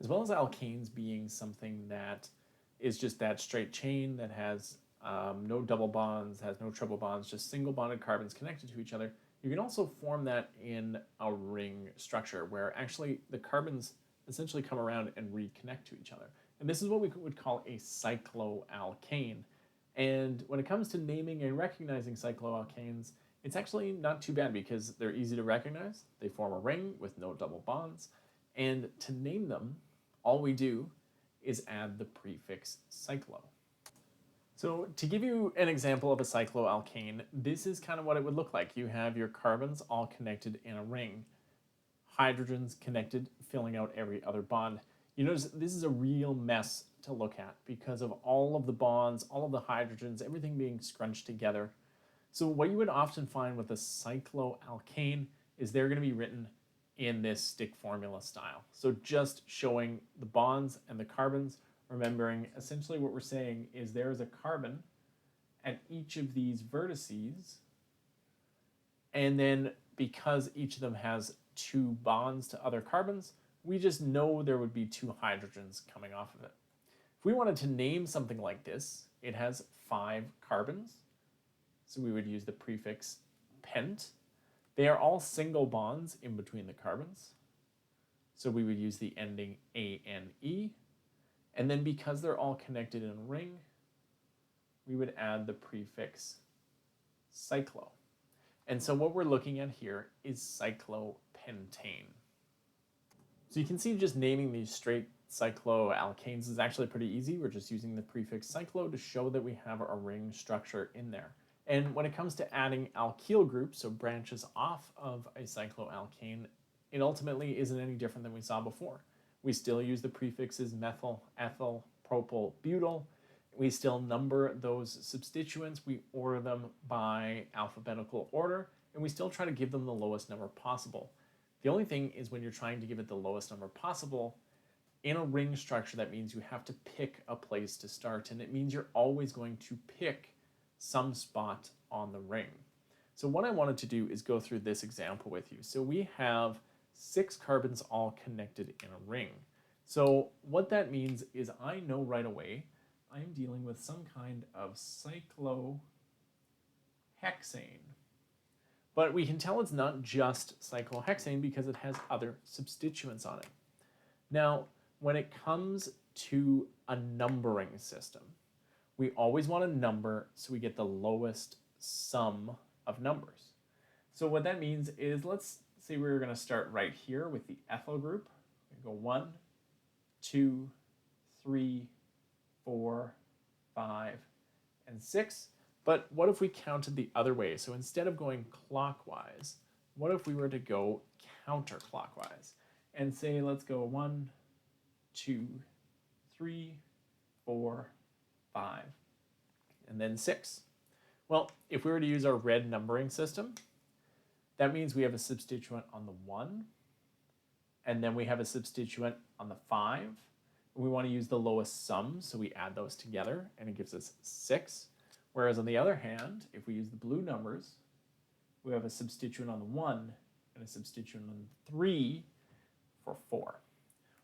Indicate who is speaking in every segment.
Speaker 1: as well as alkanes being something that is just that straight chain that has no double bonds, has no triple bonds, just single bonded carbons connected to each other. You can also form that in a ring structure where actually the carbons essentially come around and reconnect to each other. And this is what we would call a cycloalkane. And when it comes to naming and recognizing cycloalkanes, it's actually not too bad because they're easy to recognize. They form a ring with no double bonds. And to name them, all we do is add the prefix cyclo. So to give you an example of a cycloalkane, this is kind of what it would look like. You have your carbons all connected in a ring, hydrogens connected, filling out every other bond. You notice this is a real mess to look at because of all of the bonds, all of the hydrogens, everything being scrunched together. So what you would often find with a cycloalkane is they're going to be written in this stick formula style. So just showing the bonds and the carbons, remembering essentially what we're saying is there is a carbon at each of these vertices, and then because each of them has two bonds to other carbons, we just know there would be two hydrogens coming off of it. If we wanted to name something like this, it has 5 carbons, so we would use the prefix pent. They are all single bonds in between the carbons, so we would use the ending ANE. And then because they're all connected in a ring, we would add the prefix cyclo. And so what we're looking at here is cyclopentane. So you can see just naming these straight cycloalkanes is actually pretty easy. We're just using the prefix cyclo to show that we have a ring structure in there. And when it comes to adding alkyl groups, so branches off of a cycloalkane, it ultimately isn't any different than we saw before. We still use the prefixes methyl, ethyl, propyl, butyl. We still number those substituents. We order them by alphabetical order, and we still try to give them the lowest number possible. The only thing is when you're trying to give it the lowest number possible, in a ring structure, that means you have to pick a place to start, and it means you're always going to pick some spot on the ring. So what I wanted to do is go through this example with you. So we have 6 carbons all connected in a ring. So what that means is I know right away I'm dealing with some kind of cyclohexane. But we can tell it's not just cyclohexane because it has other substituents on it. Now, when it comes to a numbering system, we always want to number so we get the lowest sum of numbers. So what that means is, let's say we're going to start right here with the ethyl group. We go 1, 2, 3, 4, 5, and 6. But what if we counted the other way? So instead of going clockwise, what if we were to go counterclockwise and say, let's go 1, 2, 3, 4, 5, and then 6. Well, if we were to use our red numbering system, that means we have a substituent on the 1, and then we have a substituent on the 5. We want to use the lowest sum, so we add those together, and it gives us 6. Whereas on the other hand, if we use the blue numbers, we have a substituent on the 1 and a substituent on the 3 for 4.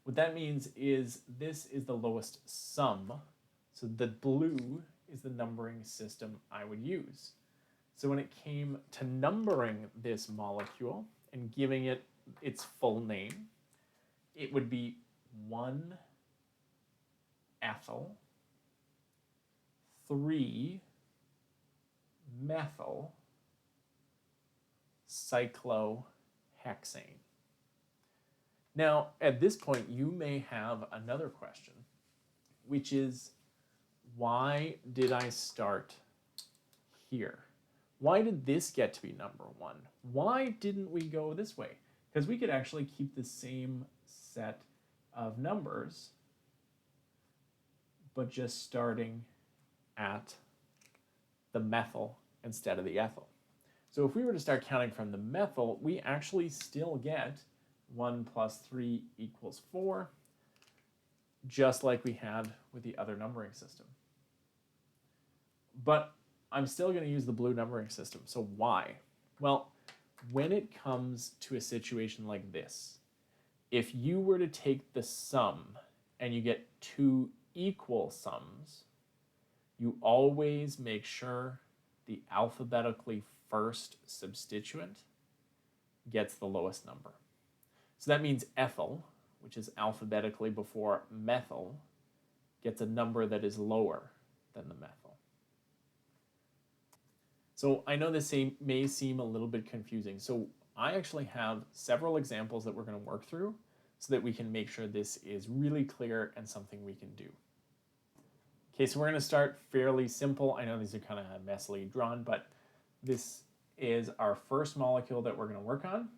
Speaker 1: What that means is this is the lowest sum, so the blue is the numbering system I would use. So when it came to numbering this molecule and giving it its full name, it would be 1 ethyl, 3 methyl, cyclohexane. Now, at this point, you may have another question, which is, why did I start here? Why did this get to be number 1? Why didn't we go this way? Because we could actually keep the same set of numbers, but just starting at the methyl instead of the ethyl. So if we were to start counting from the methyl, we actually still get 1 plus 3 equals 4, just like we had with the other numbering system. But I'm still going to use the blue numbering system. So why? Well, when it comes to a situation like this, if you were to take the sum and you get two equal sums, you always make sure the alphabetically first substituent gets the lowest number. So that means ethyl, which is alphabetically before methyl, gets a number that is lower than the methyl. So I know this may seem a little bit confusing. So I actually have several examples that we're going to work through so that we can make sure this is really clear and something we can do. Okay, so we're going to start fairly simple. I know these are kind of messily drawn, but this is our first molecule that we're going to work on.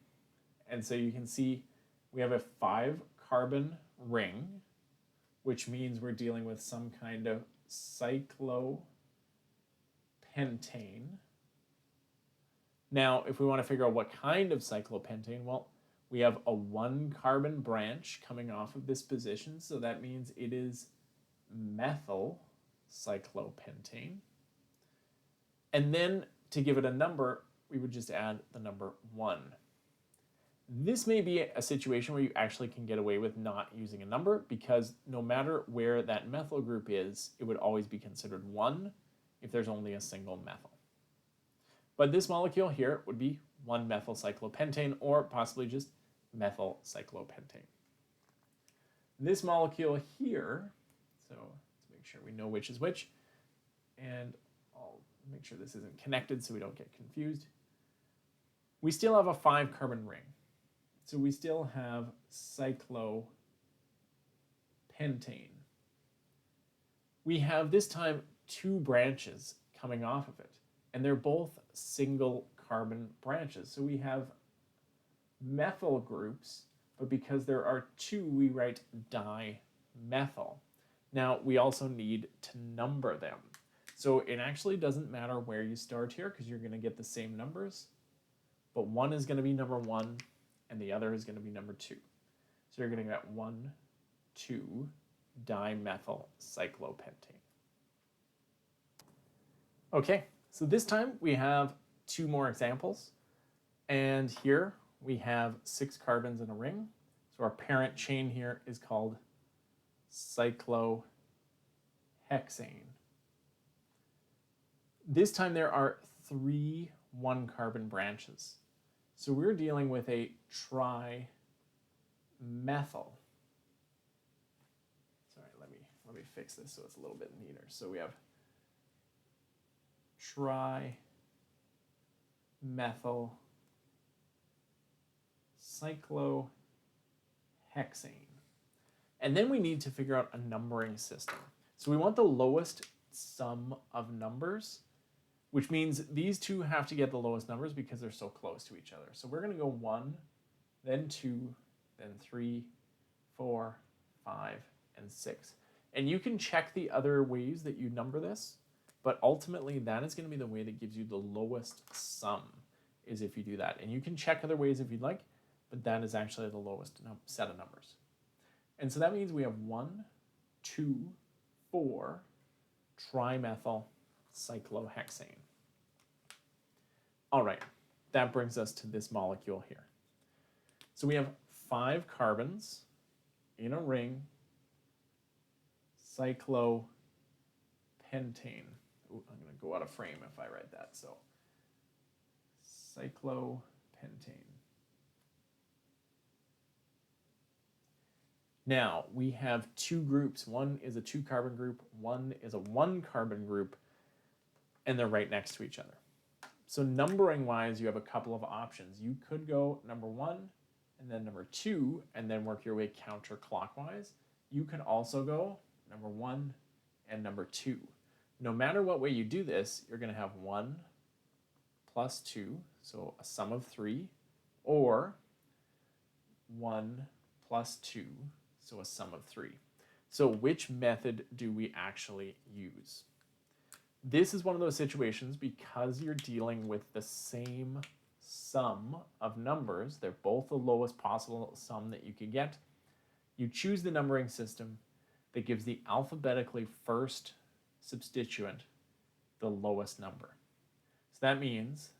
Speaker 1: And so you can see we have a 5-carbon ring, which means we're dealing with some kind of cyclopentane. Now, if we want to figure out what kind of cyclopentane, well, we have a 1-carbon branch coming off of this position, so that means it is methyl cyclopentane. And then to give it a number, we would just add the number 1. This may be a situation where you actually can get away with not using a number, because no matter where that methyl group is, it would always be considered 1 if there's only a single methyl. But this molecule here would be 1-methyl cyclopentane, or possibly just methyl cyclopentane. This molecule here, so let's make sure we know which is which, and I'll make sure this isn't connected so we don't get confused. We still have a 5-carbon ring. So we still have cyclopentane. We have this time 2 branches coming off of it, and they're both single carbon branches. So we have methyl groups, but because there are 2, we write dimethyl. Now, we also need to number them. So it actually doesn't matter where you start here, because you're going to get the same numbers, but one is going to be number 1, and the other is going to be number 2. So you're going to get 1, 2 dimethyl cyclopentane. Okay, so this time we have 2 more examples, and here we have 6 carbons in a ring. So our parent chain here is called cyclohexane. This time there are 3 1-carbon branches. So we're dealing with a trimethyl. Sorry, let me fix this so it's a little bit neater. So we have trimethyl cyclohexane. And then we need to figure out a numbering system. So we want the lowest sum of numbers, which means these 2 have to get the lowest numbers because they're so close to each other. So we're going to go 1, then 2, then 3, 4, 5, and 6. And you can check the other ways that you number this, but ultimately that is going to be the way that gives you the lowest sum, is if you do that. And you can check other ways if you'd like, but that is actually the lowest set of numbers. And so that means we have 1, 2, 4 trimethyl cyclohexane. All right, that brings us to this molecule here. So we have 5 carbons in a ring, cyclopentane. Ooh, I'm going to go out of frame if I write that. So cyclopentane. Now, we have 2 groups. One is a 2-carbon group, one is a 1-carbon group, and they're right next to each other. So numbering-wise, you have a couple of options. You could go number 1, and then number 2, and then work your way counterclockwise. You can also go number 1 and number 2. No matter what way you do this, you're going to have 1 plus 2, so a sum of 3, or 1 plus 2, so a sum of 3. So which method do we actually use? This is one of those situations, because you're dealing with the same sum of numbers, they're both the lowest possible sum that you can get, you choose the numbering system that gives the alphabetically first substituent the lowest number. So that means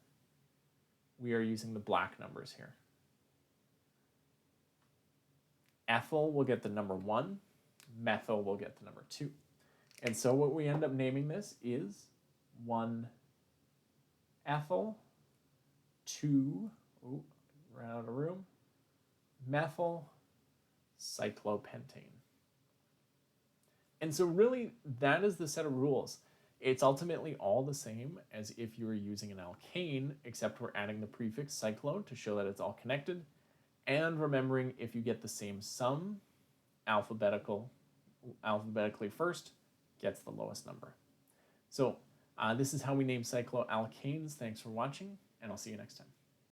Speaker 1: we are using the black numbers here. ethyl will get the number 1, methyl will get the number 2. And so what we end up naming this is 1-ethyl, 2, ran out of room, methyl cyclopentane. And so really that is the set of rules. It's ultimately all the same as if you were using an alkane, except we're adding the prefix cyclo to show that it's all connected. And remembering if you get the same sum, alphabetically first gets the lowest number. So this is how we name cycloalkanes. Thanks for watching, and I'll see you next time.